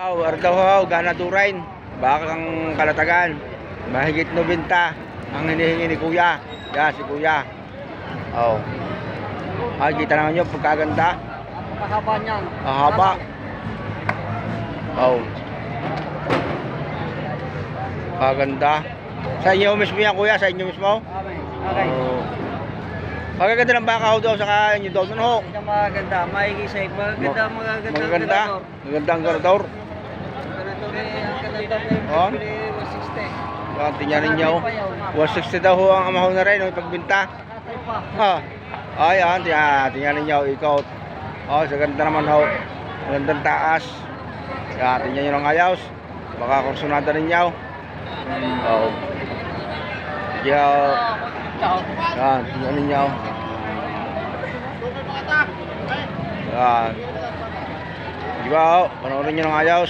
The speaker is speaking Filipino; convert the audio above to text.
Ardahaw, Gana Durain, Bakang Kalatagan, mahigit 90 ang hinihingi ni Kuya. Yan, si Kuya. Oh. Ay, kita naman nyo, pagkaganda. Napakahaba niyan. Haba. Oh. Paganda. Sa inyo mismo yan, Kuya, sa inyo mismo? Okay. Okay. Oh. Pagkaganda ng baka ho daw, saka inyo daw. Ano ho? Hindi maganda. Mahigisay. Maganda. Maganda. Magandang garador. Ganador eh. Ang ganador na Oh. yung pili 160. Yan, tingnan ninyo. 160 daw ho ang amahaw na rin, pagbinta. Katay pa. Ah, ayan, tingnan ninyo, ikot. Oh, sa ganda naman ho. Magandang taas. Yan, tingnan nyo ng ayos. Baka kursunada ninyo. Oh. Yan, tingnan ninyo. Yan. Di ba ho, panoorin nyo ng ayos.